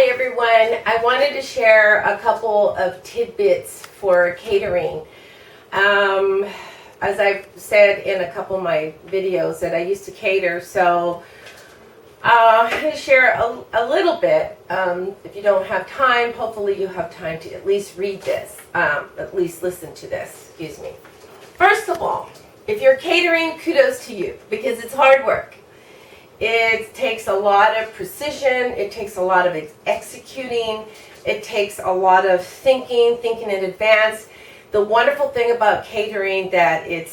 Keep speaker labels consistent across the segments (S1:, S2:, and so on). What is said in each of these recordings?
S1: Hi everyone, I wanted to share a couple of tidbits for catering. As I've said in a couple of my videos that I used to cater, so I'm going to share a little bit. If you don't have time, hopefully you have time to at least read this, at least listen to this, excuse me. First of all, if you're catering, kudos to you because it's hard work. It takes a lot of precision, it takes a lot of executing, it takes a lot of thinking in advance. The wonderful thing about catering that it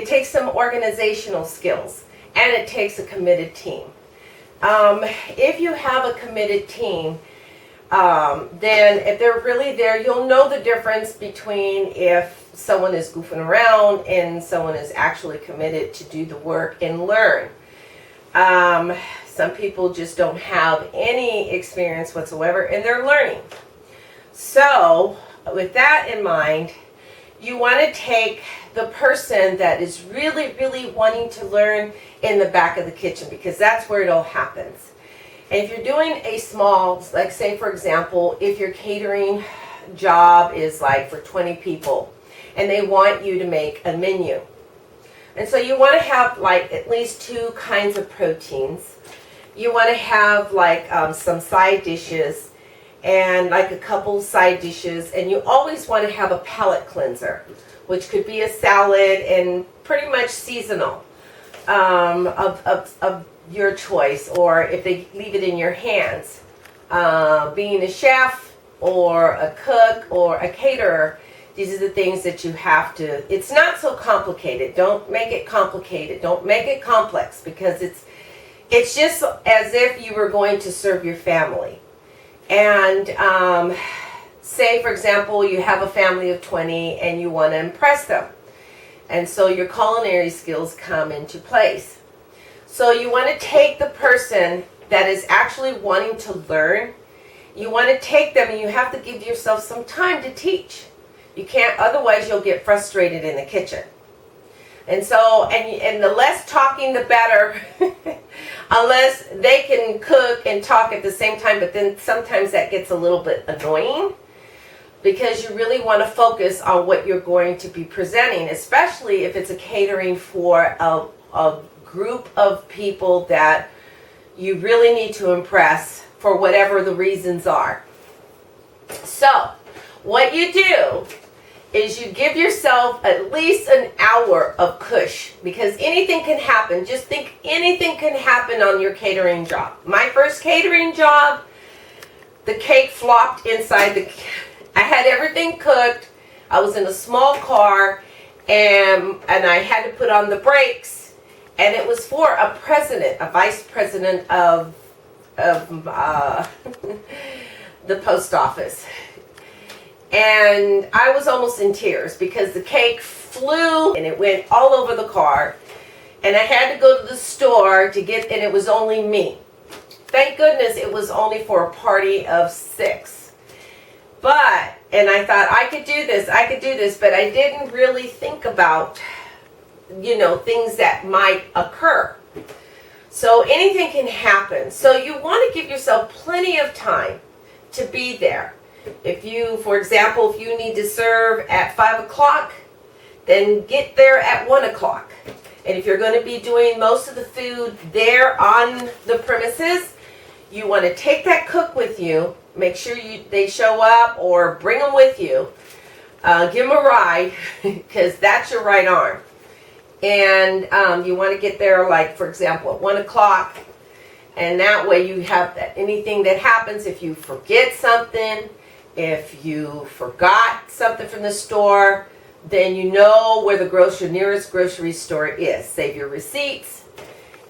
S1: takes some organizational skills and it takes a committed team. If you have a committed team, then if they're really there, you'll know the difference between if someone is goofing around and someone is actually committed to do the work and learn. Some people just don't have any experience whatsoever and they're learning. So with that in mind, you want to take the person that is really wanting to learn in the back of the kitchen because that's where it all happens. And if you're doing a small, like say for example, if your catering job is like for 20 people and they want you to make a menu. And so you want to have like at least 2 kinds of proteins. You want to have like some side dishes and like a couple side dishes, and you always want to have a palate cleanser, which could be a salad and pretty much seasonal of your choice, or if they leave it in your hands. Being a chef or a cook or a caterer, these are the things that you have to, it's not so complicated. Don't make it complicated. Don't make it complex because it's just as if you were going to serve your family. And say, for example, you have a family of 20 and you want to impress them. And so your culinary skills come into place. So you want to take the person that is actually wanting to learn. You want to take them and you have to give yourself some time to teach. You can't, otherwise you'll get frustrated in the kitchen. And so, and the less talking the better, unless they can cook and talk at the same time, but then sometimes that gets a little bit annoying because you really want to focus on what you're going to be presenting, especially if it's a catering for a group of people that you really need to impress for whatever the reasons are. So, what you do is you give yourself at least an hour of cush because anything can happen. Just think anything can happen on your catering job. My first catering job, the cake flopped inside I had everything cooked. I was in a small car and I had to put on the brakes, and it was for a president, a vice president of the post office. And I was almost in tears because the cake flew and it went all over the car. And I had to go to the store to get, and it was only me. Thank goodness it was only for a party of 6. But, and I thought I could do this, but I didn't really think about, you know, things that might occur. So anything can happen. So you want to give yourself plenty of time to be there. If you, for example, if you need to serve at 5 o'clock, then get there at 1 o'clock. And if you're going to be doing most of the food there on the premises, you want to take that cook with you. Make sure they show up or bring them with you. Give them a ride because that's your right arm. And you want to get there, like, for example, at 1 o'clock. And that way you have that anything that happens, if you forget something, if you forgot something from the store, then you know where the nearest grocery store is. Save your receipts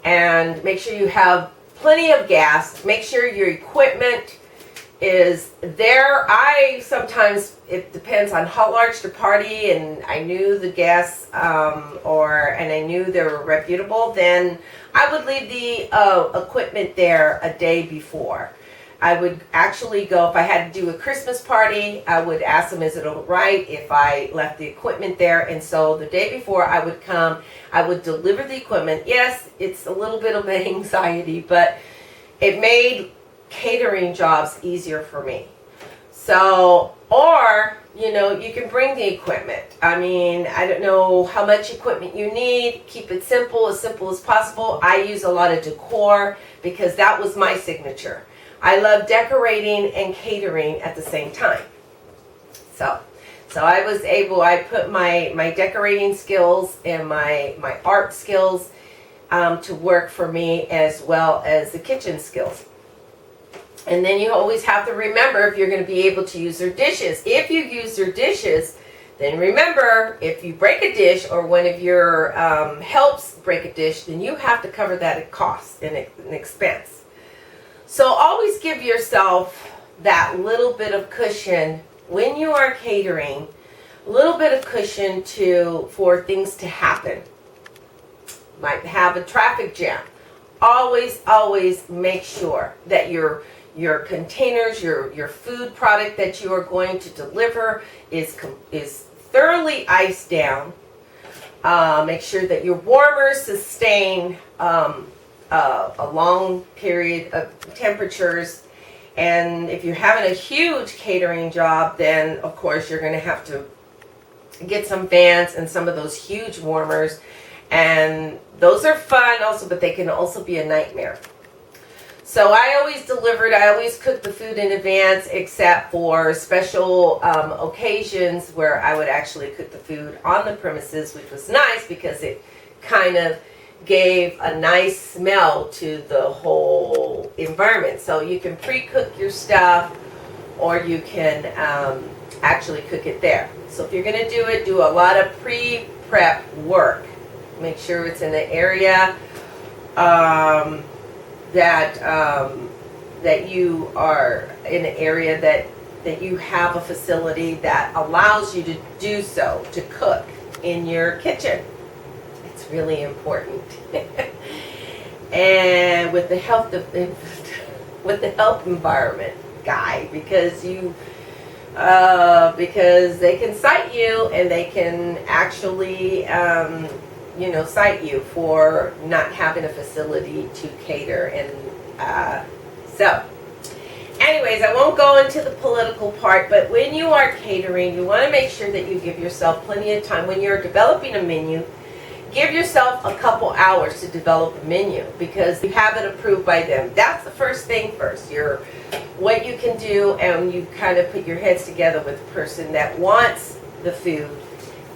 S1: and make sure you have plenty of gas. Make sure your equipment is there. Sometimes, it depends on how large the party, and I knew the guests and I knew they were reputable, then I would leave the equipment there a day before. I would actually go, if I had to do a Christmas party, I would ask them, is it all right if I left the equipment there? And so the day before I would come, I would deliver the equipment. Yes, it's a little bit of anxiety, but it made catering jobs easier for me. So, or, you can bring the equipment. I mean, I don't know how much equipment you need. Keep it simple as possible. I use a lot of decor because that was my signature. I love decorating and catering at the same time. So I put my decorating skills and my art skills to work for me, as well as the kitchen skills. And then you always have to remember if you're going to be able to use their dishes. If you use their dishes, then remember, if you break a dish or one of your helps break a dish, then you have to cover that cost and an expense. So always give yourself that little bit of cushion when you are catering, a little bit of cushion for things to happen. Might have a traffic jam. Always make sure that your containers, your food product that you are going to deliver is thoroughly iced down. Make sure that your warmers sustain a long period of temperatures. And if you're having a huge catering job, then of course you're going to have to get some fans and some of those huge warmers. And those are fun also, but they can also be a nightmare. So I always cooked the food in advance, except for special occasions where I would actually cook the food on the premises, which was nice because it kind of gave a nice smell to the whole environment. So you can pre-cook your stuff, or you can actually cook it there. So if you're going to do a lot of pre-prep work. Make sure it's in an area that you are in an area that you have a facility that allows you to do so, to cook in your kitchen. It's really important. And with the health environment guy, because they can cite you, and they can actually cite you for not having a facility to cater. And so anyways, I won't go into the political part, but when you are catering, you want to make sure that you give yourself plenty of time. When you're developing a menu, give yourself a couple hours to develop a menu, because you have it approved by them. That's the first thing first. What you can do, and you kind of put your heads together with the person that wants the food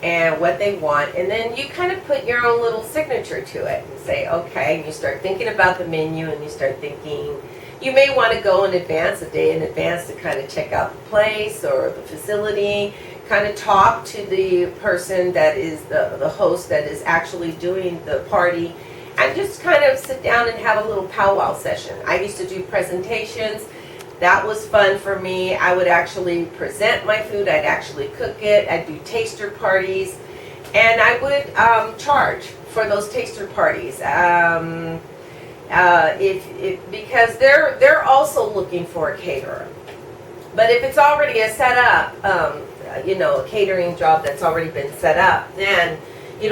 S1: and what they want, and then you kind of put your own little signature to it and say, okay, and you start thinking about the menu, and you start thinking, you may want to go in advance, a day in advance, to kind of check out the place or the facility, kind of talk to the person that is the host that is actually doing the party, and just kind of sit down and have a little powwow session. I used to do presentations. That was fun for me. I would actually present my food. I'd actually cook it. I'd do taster parties, and I would charge for those taster parties. Because they're also looking for a caterer. But if it's already a setup, a catering job that's already been set up, then you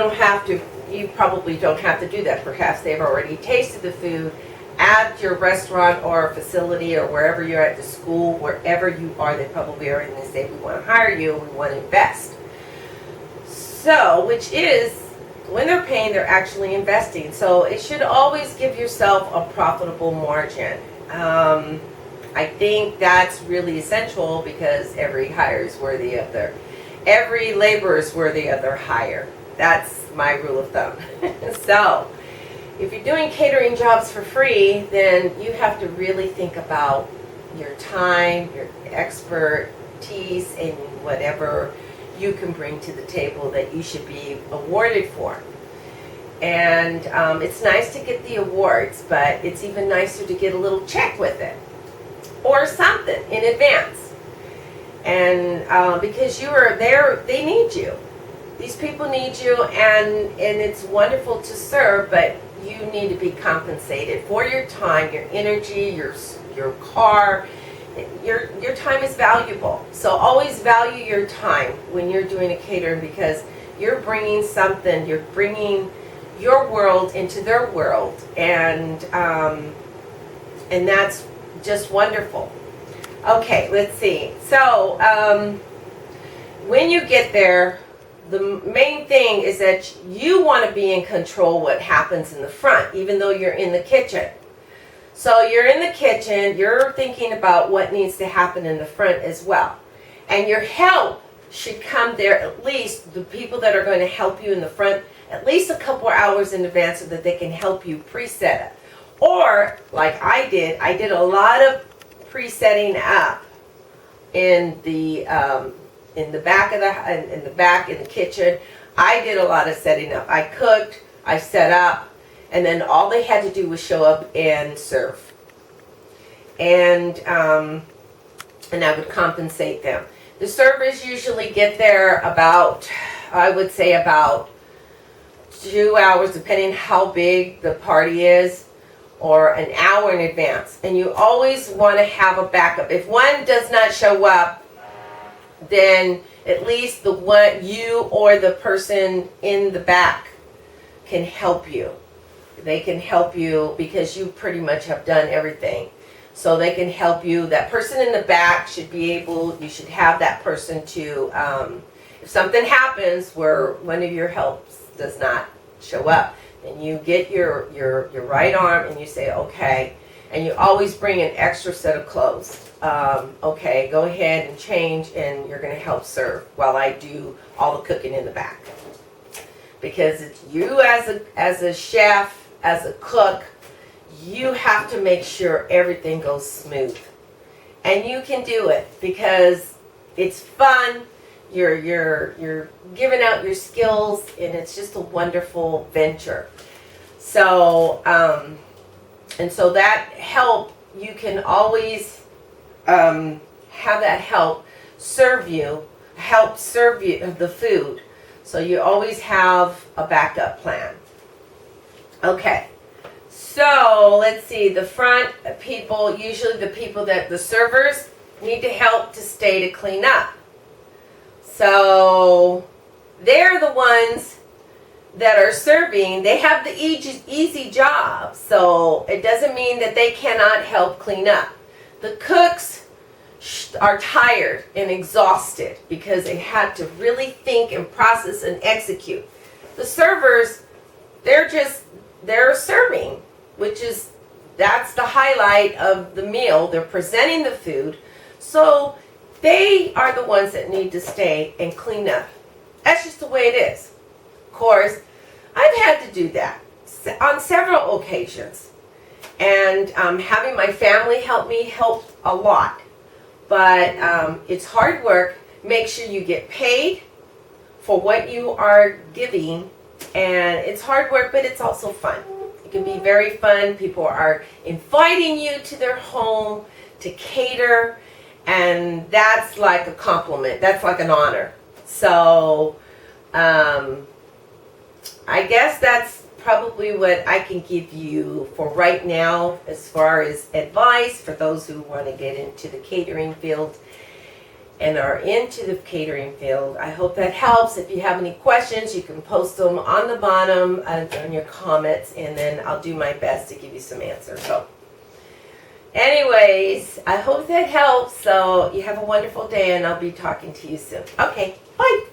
S1: probably don't have to do that. Perhaps they've already tasted the food at your restaurant or facility, or wherever you're at, the school, wherever you are. They probably are, and they say, we want to hire you, we want to invest. So, which is, when they're paying, they're actually investing. So it should always give yourself a profitable margin. I think that's really essential, because every labor is worthy of their hire. That's my rule of thumb. So if you're doing catering jobs for free, then you have to really think about your time, your expertise, and whatever you can bring to the table that you should be awarded for. And it's nice to get the awards, but it's even nicer to get a little check with it, or something in advance. And because you are there, they need you. These people need you, and it's wonderful to serve, but you need to be compensated for your time, your energy, your car. Your time is valuable. So always value your time when you're doing a catering, because you're bringing something. You're bringing your world into their world, and that's just wonderful. Okay, let's see. So, when you get there, the main thing is that you want to be in control what happens in the front, even though you're in the kitchen. So you're in the kitchen, you're thinking about what needs to happen in the front as well. And your help should come there, at least the people that are going to help you in the front, at least a couple hours in advance so that they can help you preset it. Or, like I did a lot of pre-setting up in the back in the kitchen. I did a lot of setting up. I cooked, I set up, and then all they had to do was show up and serve. And I would compensate them. The servers usually get there about, I would say about 2 hours, depending how big the party is, or an hour in advance. And you always want to have a backup. If one does not show up, then at least the one, you or the person in the back can help you. They can help you because you pretty much have done everything. So they can help you. That person in the back should be able, you should have that person to, if something happens where one of your helps does not show up, then you get your right arm and you say, okay, and you always bring an extra set of clothes. Okay, go ahead and change, and you're going to help serve while I do all the cooking in the back. Because it's you as a chef, as a cook, you have to make sure everything goes smooth. And you can do it because it's fun. You're giving out your skills, and it's just a wonderful venture. So, and so that help, you can always have that help serve you the food. So you always have a backup plan. Okay. So let's see, the front people, usually the servers need to help to stay to clean up. So they're the ones that are serving. They have the easy job. So it doesn't mean that they cannot help clean up. The cooks are tired and exhausted because they had to really think and process and execute. The servers, they're serving, that's the highlight of the meal. They're presenting the food. So they are the ones that need to stay and clean up. That's just the way it is. Of course, I've had to do that on several occasions. And having my family help me helped a lot. But it's hard work. Make sure you get paid for what you are giving. And it's hard work, but it's also fun. It can be very fun. People are inviting you to their home to cater. And that's like a compliment. That's like an honor. So I guess that's probably what I can give you for right now as far as advice for those who want to get into the catering field and are into the catering field. I hope that helps. If you have any questions, you can post them on the bottom on your comments, and then I'll do my best to give you some answers. So anyways, I hope that helps. So you have a wonderful day, and I'll be talking to you soon. Okay, bye.